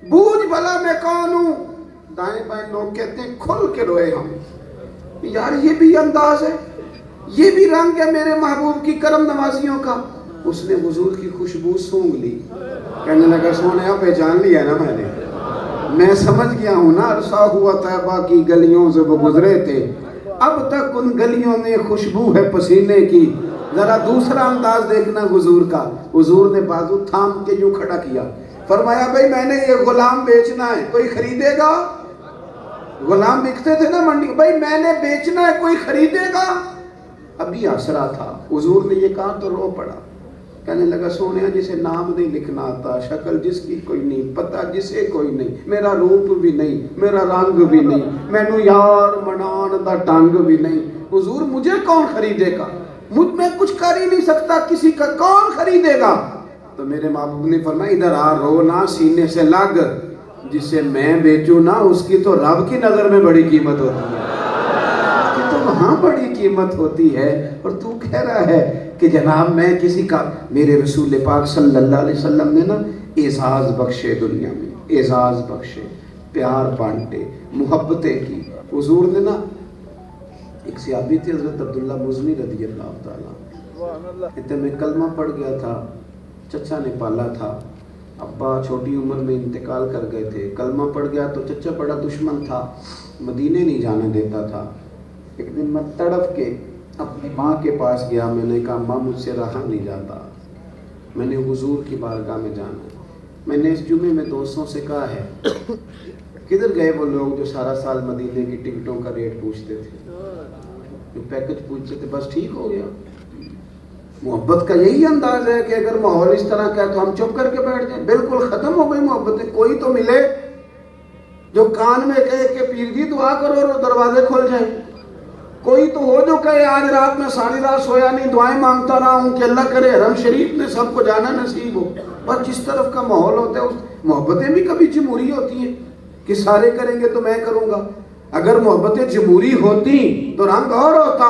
بوجھ بھلا میں کون ہوں. دائیں بائیں لوگ کہتے ہیں کھل کے روئے ہم. یار یہ بھی انداز ہے, یہ بھی رنگ ہے میرے محبوب کی کرم نوازیوں کا. اس نے حضور کی خوشبو سونگ لی, کہنے لگا سونے پہچان لیا نا میں سمجھ گیا ہوں نا. عرصہ ہوا طیبہ کی گلیوں سے وہ گزرے تھے, اب تک ان گلیوں میں خوشبو ہے پسینے کی. ذرا دوسرا انداز دیکھنا حضور کا. حضور نے بازو تھام کے یوں کھڑا کیا, فرمایا بھائی میں نے یہ غلام بیچنا ہے, کوئی خریدے گا؟ غلام بکتے تھے نا منڈی, بھائی میں نے بیچنا ہے, کوئی خریدے گا؟ ابھی آسرا تھا. حضور نے یہ کہا تو رو پڑا, کہنے لگا سونیا جسے نام نہیں لکھنا آتا, شکل جس کی کوئی نہیں, پتہ جسے کوئی نہیں, میرا روپ بھی نہیں, میرا رنگ بھی نہیں, مینو یار منان دا ٹنگ بھی نہیں. حضور مجھے کون خریدے گا؟ میں کچھ کر ہی نہیں سکتا, کسی کا کون خریدے گا؟ تو میرے محبوب نے فرمایا ادھر آ, رو نا, سینے سے لگ, جسے میں بیچوں نا اس کی تو رب کی نظر میں بڑی قیمت ہوتی ہے, تو وہاں بڑی قیمت ہوتی ہے. اور تو کہہ رہا ہے کہ جناب میں کسی کا, میرے رسول پاک صلی اللہ علیہ وسلم نے نا اعزاز بخشے, دنیا میں اعزاز بخشے, پیار بانٹے, محبتیں کی. حضور نے نا, ایک صحابی تھے حضرت عبداللہ مزنی رضی اللہ تعالیٰ, اتنے میں کلمہ پڑھ گیا تھا, چچا نے پالا تھا, ابا چھوٹی عمر میں انتقال کر گئے تھے, کلمہ پڑھ گیا تو چچا بڑا دشمن تھا, مدینے نہیں جانا دیتا تھا. ایک دن میں تڑپ کے اپنی ماں کے پاس گیا, میں نے کہا ماں مجھ سے رہا نہیں جاتا, میں نے حضور کی بارگاہ میں جانا. میں نے اس جمعے میں دوستوں سے کہا ہے کدھر گئے وہ لوگ جو سارا سال مدینے کی ٹکٹوں کا ریٹ پوچھتے تھے, جو پیکج پوچھتے تھے, بس ٹھیک ہو گیا. محبت کا یہی انداز ہے کہ اگر ماحول اس طرح کا ہے تو ہم چپ کر کے بیٹھ جائیں. بالکل ختم ہو گئی محبتیں. کوئی تو ملے جو کان میں کہے کہ پیر جی دعا کرو اور دروازے کھل جائیں. کوئی تو ہو جو کہے آج رات میں ساری رات سویا نہیں, دعائیں مانگتا رہا ہوں کہ اللہ کرے حرم شریف میں سب کو جانا نصیب ہو. بس جس طرف کا ماحول ہوتا ہے, اس محبتیں بھی کبھی جمہوری ہوتی ہیں کہ سارے کریں گے تو میں کروں گا. اگر محبتیں جمہوری ہوتی تو رنگ اور ہوتا.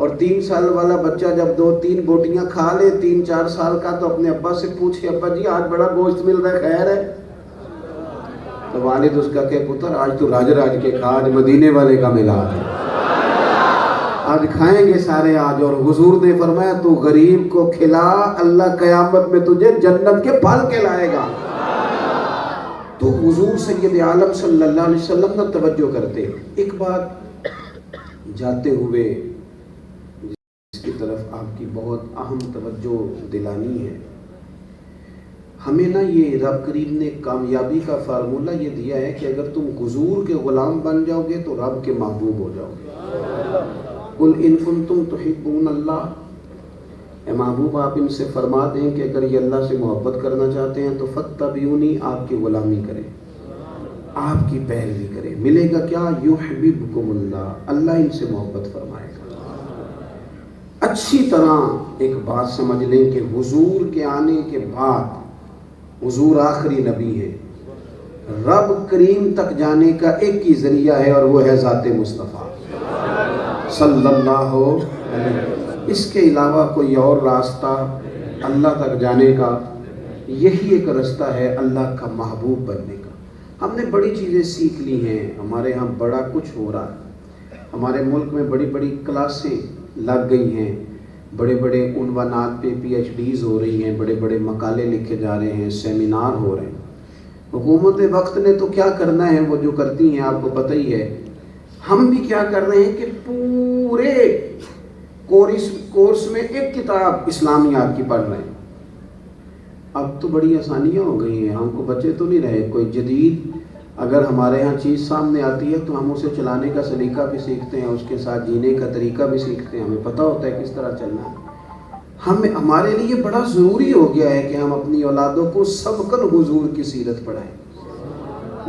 اور 3 سال والا بچہ جب 2-3 بوٹیاں کھا لے 3-4 سال کا تو اپنے ابا سے پوچھے ابا جی آج بڑا گوشت مل رہا ہے خیر ہے؟ تو والد اس کا کہ پتر آج تو راج راج کے کھا، آج مدینے والے کا ملا ہے، آج کھائیں گے سارے آج۔ اور حضور نے فرمایا تو غریب کو کھلا، اللہ قیامت میں تجھے جنت کے پھل کھلائے گا۔ تو حضور سید عالم صلی اللہ علیہ وسلم نہ توجہ کرتے۔ ایک بات جاتے ہوئے جس کی طرف آپ کی بہت اہم توجہ دلانی ہے، ہمیں نا یہ رب کریم نے کامیابی کا فارمولہ یہ دیا ہے کہ اگر تم حضور کے غلام بن جاؤ گے تو رب کے محبوب ہو جاؤ گے۔ قل ان کنتم تحبون اللہ، اے محبوب آپ ان سے فرما دیں کہ اگر یہ اللہ سے محبت کرنا چاہتے ہیں تو فاتبعونی، آپ کی غلامی کریں، آپ کی پیروی کریں۔ ملے گا کیا؟ یحببکم اللہ، اللہ ان سے محبت فرمائے گا۔ اچھی طرح ایک بات سمجھ لیں کہ حضور کے آنے کے بعد حضور آخری نبی ہے، رب کریم تک جانے کا ایک ہی ذریعہ ہے اور وہ ہے ذات مصطفیٰ صلی اللہ علیہ وسلم۔ اس کے علاوہ کوئی اور راستہ اللہ تک جانے کا، یہی ایک راستہ ہے اللہ کا محبوب بننے کا۔ ہم نے بڑی چیزیں سیکھ لی ہیں، ہمارے ہاں بڑا کچھ ہو رہا ہے، ہمارے ملک میں بڑی بڑی کلاسیں لگ گئی ہیں، بڑے بڑے عنوانات پہ پی ایچ ڈیز ہو رہی ہیں، بڑے بڑے مقالے لکھے جا رہے ہیں، سیمینار ہو رہے ہیں۔ حکومت وقت نے تو کیا کرنا ہے وہ جو کرتی ہیں آپ کو پتہ ہی ہے، ہم بھی کیا کر رہے ہیں کہ پورے کورس میں ایک کتاب اسلامیات کی پڑھ رہے ہیں۔ اب تو بڑی آسانیاں ہو گئی ہیں، ہم کو بچے تو نہیں رہے، کوئی جدید اگر ہمارے ہاں چیز سامنے آتی ہے تو ہم اسے چلانے کا سلیقہ بھی سیکھتے ہیں، اس کے ساتھ جینے کا طریقہ بھی سیکھتے ہیں، ہمیں پتہ ہوتا ہے کس طرح چلنا ہے۔ ہمارے لیے بڑا ضروری ہو گیا ہے کہ ہم اپنی اولادوں کو سبقاً حضور کی سیرت پڑھائیں۔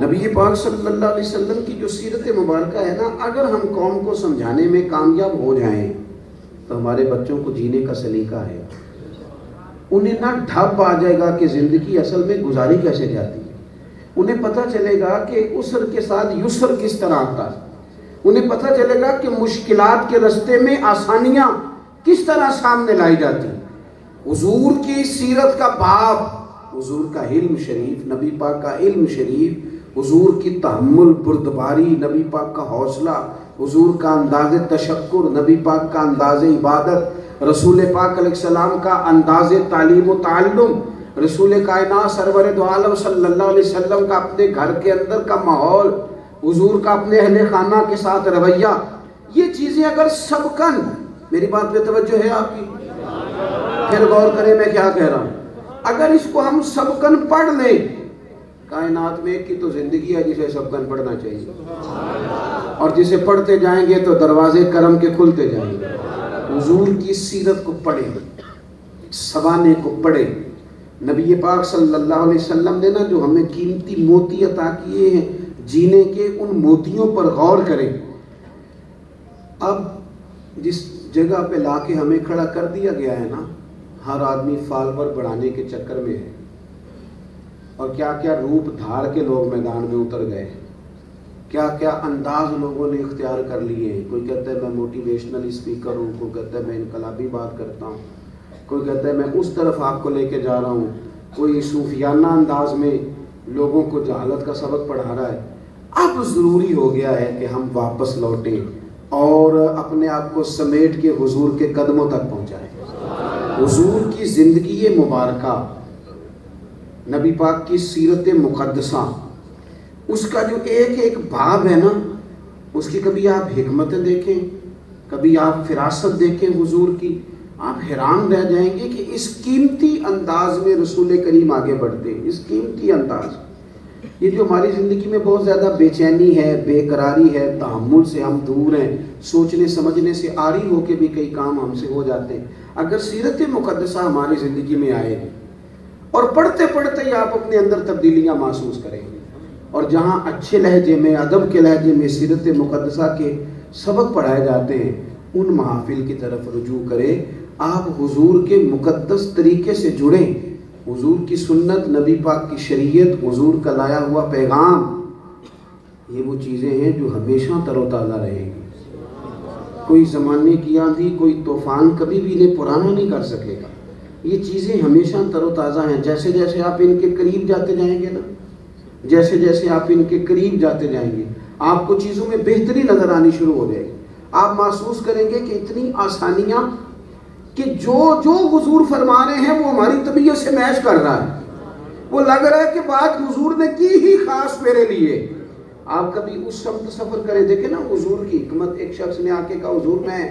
نبی پاک صلی اللہ علیہ وسلم کی جو سیرت مبارکہ ہے نا، اگر ہم قوم کو سمجھانے میں کامیاب ہو جائیں تو ہمارے بچوں کو جینے کا سلیقہ ہے، انہیں نہ ڈھب آ جائے گا کہ زندگی اصل میں گزاری کیسے جاتی ہے، انہیں پتہ چلے گا کہ عسر کے ساتھ یسر کس طرح آتا ہے، انہیں پتہ چلے گا کہ مشکلات کے رستے میں آسانیاں کس طرح سامنے لائی جاتی۔ حضور کی سیرت کا باب، حضور کا علم شریف، نبی پاک کا علم شریف، حضور کی تحمل بردباری، نبی پاک کا حوصلہ، حضور کا انداز تشکر، نبی پاک کا انداز عبادت، رسول پاک علیہ السلام کا انداز تعلیم و تعلم، رسول کائنات سرور دو عالم صلی اللہ علیہ وسلم کا اپنے گھر کے اندر کا ماحول، حضور کا اپنے اہل خانہ کے ساتھ رویہ، یہ چیزیں اگر سبقاً، میری بات پہ توجہ ہے آپ کی، پھر غور کریں میں کیا کہہ رہا ہوں، اگر اس کو ہم سبقاً پڑھ لیں، کائنات میں ایک کی تو زندگی ہے جسے سبقاً پڑھنا چاہیے، اور جسے پڑھتے جائیں گے تو دروازے کرم کے کھلتے جائیں گے۔ حضور کی سیرت کو پڑھیں، سوانے کو پڑھیں۔ نبی پاک صلی اللہ علیہ وسلم نے نا جو ہمیں قیمتی موتی عطا کیے ہیں جینے کے، ان موتیوں پر غور کریں۔ اب جس جگہ پہ لا کے ہمیں کھڑا کر دیا گیا ہے نا، ہر آدمی فالوور بڑھانے کے چکر میں ہے، اور کیا کیا روپ دھار کے لوگ میدان میں اتر گئے، کیا کیا انداز لوگوں نے اختیار کر لیے ہیں۔ کوئی کہتا ہے میں موٹیویشنل اسپیکر ہوں، کوئی کہتا ہے میں انقلابی بات کرتا ہوں، کوئی کہتا ہے میں اس طرف آپ کو لے کے جا رہا ہوں، کوئی صوفیانہ انداز میں لوگوں کو جہالت کا سبق پڑھا رہا ہے۔ اب ضروری ہو گیا ہے کہ ہم واپس لوٹیں اور اپنے آپ کو سمیٹ کے حضور کے قدموں تک پہنچائیں۔ حضور کی زندگی مبارکہ، نبی پاک کی سیرت مقدسہ، اس کا جو ایک ایک باب ہے نا، اس کی کبھی آپ حکمتیں دیکھیں، کبھی آپ فراست دیکھیں حضور کی، آپ حیران رہ جائیں گے کہ اس قیمتی انداز میں رسول کریم آگے بڑھتے ہیں۔ اس قیمتی انداز، یہ جو ہماری زندگی میں بہت زیادہ بے چینی ہے، بے قراری ہے، تحمل سے ہم دور ہیں، سوچنے سمجھنے سے عاری ہو کے بھی کئی کام ہم سے ہو جاتے ہیں، اگر سیرت مقدسہ ہماری زندگی میں آئے اور پڑھتے پڑھتے ہی آپ اپنے اندر تبدیلیاں محسوس کریں گے، اور جہاں اچھے لہجے میں، ادب کے لہجے میں سیرت مقدسہ کے سبق پڑھائے جاتے ہیں، ان محافل کی طرف رجوع کریں۔ آپ حضور کے مقدس طریقے سے جڑیں، حضور کی سنت، نبی پاک کی شریعت، حضور کا لایا ہوا پیغام، یہ وہ چیزیں ہیں جو ہمیشہ تر و تازہ رہیں گی۔ کوئی زمانے کی آندھی، کوئی طوفان کبھی بھی انہیں پرانا نہیں کر سکے گا۔ یہ چیزیں ہمیشہ تر و تازہ ہیں۔ جیسے جیسے آپ ان کے قریب جاتے جائیں گے نا، جیسے جیسے آپ ان کے قریب جاتے جائیں گے، آپ کو چیزوں میں بہتری نظر آنی شروع ہو جائے گی۔ آپ محسوس کریں گے کہ اتنی آسانیاں کہ جو حضور فرما رہے ہیں وہ ہماری طبیعت سے میچ کر رہا ہے۔ وہ لگ رہا ہے کہ بات حضور نے کی ہی خاص میرے لیے۔ آپ کبھی اس سمت سفر کریں، دیکھیں نا حضور کی حکمت۔ ایک شخص نے آ کے کہا حضور میں،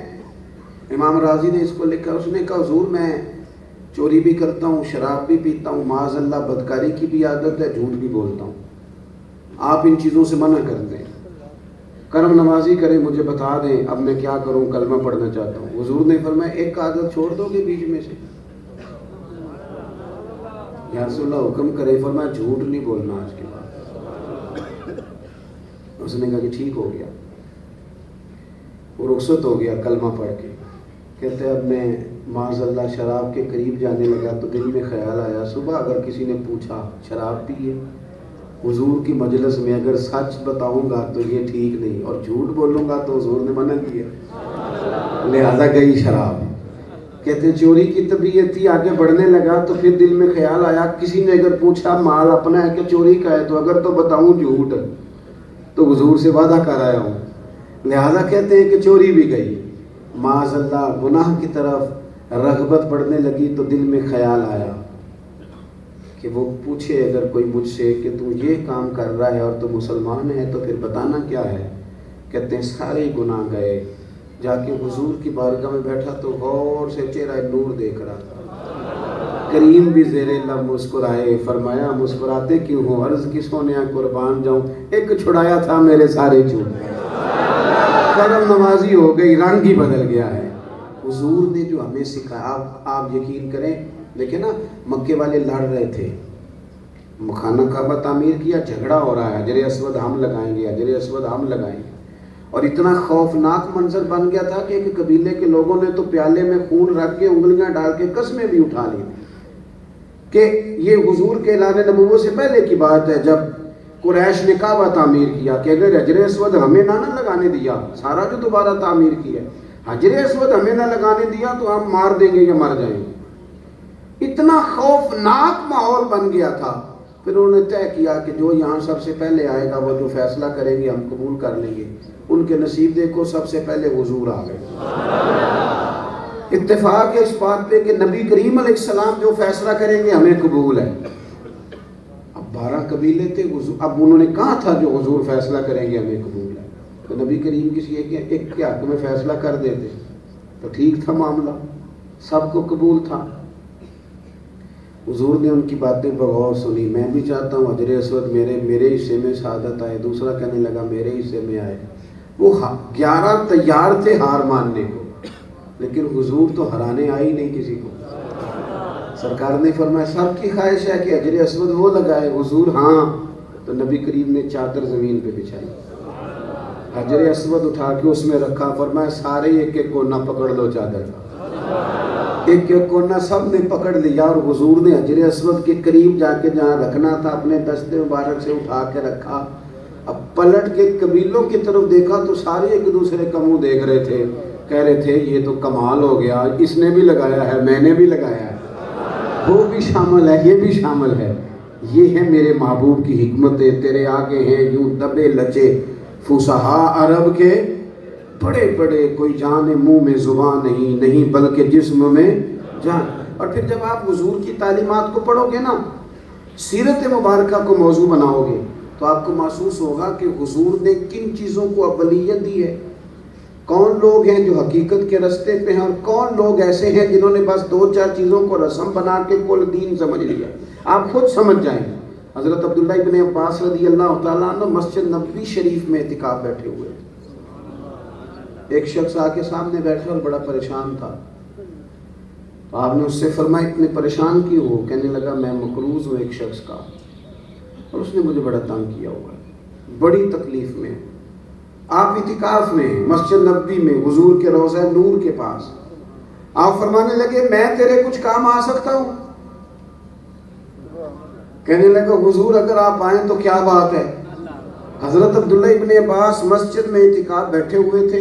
امام راضی نے اس کو لکھا، اس نے کہا حضور میں چوری بھی کرتا ہوں، شراب بھی پیتا ہوں، معاذ اللہ بدکاری کی بھی عادت ہے، جھوٹ بھی بولتا ہوں، آپ ان چیزوں سے منع کر دیں، کرم نوازی کریں، مجھے بتا دیں اب میں کیا کروں، کلمہ پڑھنا چاہتا ہوں۔ حضور نے فرمایا ایک عادت چھوڑ دو گے بیچ میں سے؟ یا رسول اللہ حکم کرے، فرمایا جھوٹ نہیں بولنا آج کے بعد۔ اس نے کہا کہ ٹھیک ہو گیا، وہ رخصت ہو گیا کلمہ پڑھ کے۔ کہتے اب میں معاذ اللہ شراب کے قریب جانے لگا تو دل میں خیال آیا صبح اگر کسی نے پوچھا شراب پیے حضور کی مجلس میں، اگر سچ بتاؤں گا تو یہ ٹھیک نہیں، اور جھوٹ بولوں گا تو حضور نے منع کیا، لہذا گئی شراب۔ کہتے چوری کی طبیعت تھی، آگے بڑھنے لگا تو پھر دل میں خیال آیا کسی نے اگر پوچھا مال اپنا ہے کہ چوری کا ہے، تو اگر تو بتاؤں جھوٹ تو حضور سے وعدہ کر آیا ہوں، لہذا کہتے ہیں کہ چوری بھی گئی۔ معاذ اللہ گناہ کی طرف رغبت بڑھنے لگی تو دل میں خیال آیا کہ وہ پوچھے اگر کوئی مجھ سے کہ تو یہ کام کر رہا ہے اور تو مسلمان ہے تو پھر بتانا کیا ہے؟ کہتے ہیں سارے گناہ گئے، جا کے حضور کی بارگاہ میں بیٹھا تو غور سے چہرہ نور دیکھ رہا تھا، کریم بھی زیر لب مسکرائے، فرمایا مسکراتے کیوں ہو؟ عرض کسوں نے قربان جاؤں، ایک چھڑایا تھا میرے سارے جھوٹ، کرم نوازی ہو گئی، رنگ ہی بدل گیا ہے۔ حضور نے جو ہمیں سکھایا، آپ یقین کریں، دیکھیں نا مکے والے لڑ رہے تھے، خانہ کعبہ تعمیر کیا، جھگڑا ہو رہا ہے، حجر اسود ہم لگائیں گے، حجر اسود ہم لگائیں گے، اور اتنا خوفناک منظر بن گیا تھا کہ ایک قبیلے کے لوگوں نے تو پیالے میں خون رکھ کے انگلیاں ڈال کے قسمیں بھی اٹھا لی کہ یہ حضور کے اعلان نبوت سے پہلے کی بات ہے، جب قریش نے کعبہ تعمیر کیا کہ اگر حجر اسود ہمیں نہ لگانے دیا، سارا جو دوبارہ تعمیر کیا، حجر اسود ہمیں نہ لگانے دیا تو ہم مار دیں گے یا مر جائیں گے۔ اتنا خوفناک ماحول بن گیا تھا۔ پھر انہوں نے طے کیا کہ جو یہاں سب سے پہلے آئے گا وہ جو فیصلہ کریں گے ہم قبول کر لیں گے۔ ان کے نصیب دیکھو سب سے پہلے حضور آ گئے۔ اتفاق ہے اس بات پہ کہ نبی کریم علیہ السلام جو فیصلہ کریں گے ہمیں قبول ہے۔ اب 12 قبیلے تھے، اب انہوں نے کہا تھا جو حضور فیصلہ کریں گے ہمیں قبول ہے، تو نبی کریم کسی ایک کے حق میں فیصلہ کر دیتے تو ٹھیک تھا معاملہ، سب کو قبول تھا۔ حضور نے ان کی باتیں بغور سنی، میں بھی چاہتا ہوں حجر اسود میرے حصے میں شہادت آئے، دوسرا کہنے لگا میرے حصے میں آئے۔ وہ 11 تیار تھے ہار ماننے کو، لیکن حضور تو ہرانے آئی نہیں کسی کو۔ سرکار نے فرمایا سب کی خواہش ہے کہ حجر اسود وہ لگائے، حضور ہاں، تو نبی کریم نے چادر زمین پہ بچھائی، حجر اسود اٹھا کے اس میں رکھا، فرمایا سارے ایک ایک کونا پکڑ لو چادر کا، ایک ایک کونا سب نے پکڑ لیا، اور حضور نے حجر اسود کے قریب جا کے جہاں رکھنا تھا اپنے دستے مبارک سے اٹھا کے رکھا۔ اب پلٹ کے قبیلوں کی طرف دیکھا تو سارے ایک دوسرے کا منہ دیکھ رہے تھے، کہہ رہے تھے یہ تو کمال ہو گیا، اس نے بھی لگایا ہے، میں نے بھی لگایا ہے، وہ بھی شامل ہے، یہ بھی شامل ہے۔ یہ ہے میرے محبوب کی حکمتیں، تیرے آگے ہیں یوں دبے لچے فصحا عرب کے، بڑے بڑے، کوئی جان منہ میں زبان نہیں بلکہ جسم میں جان۔ اور پھر جب آپ حضور کی تعلیمات کو پڑھو گے نا، سیرت مبارکہ کو موضوع بناؤ گے، تو آپ کو محسوس ہوگا کہ حضور نے کن چیزوں کو اولیت دی ہے، کون لوگ ہیں جو حقیقت کے رستے پہ ہیں، اور کون لوگ ایسے ہیں جنہوں نے بس 2-4 چیزوں کو رسم بنا کے کل دین سمجھ لیا۔ آپ خود سمجھ جائیں۔ حضرت عبداللہ ابن عباس رضی اللہ تعالیٰ عنہ مسجد نبوی شریف میں اعتکاف بیٹھے ہوئے، ایک شخص آ کے سامنے بیٹھا اور بڑا پریشان تھا، تو آپ نے اس سے فرمایا اتنے پریشان کیوں ہو؟ کہنے لگا میں مقروض ہوں ایک شخص کا، اور اس نے مجھے بڑا تنگ کیا ہوا ہے، بڑی تکلیف میں۔ آپ اعتکاف میں مسجد نبوی میں حضور کے روضہ نور کے پاس، آپ فرمانے لگے میں تیرے کچھ کام آ سکتا ہوں؟ کہنے لگا حضور اگر آپ آئیں تو کیا بات ہے۔ حضرت عبداللہ ابن عباس مسجد میں اعتکاف بیٹھے ہوئے تھے،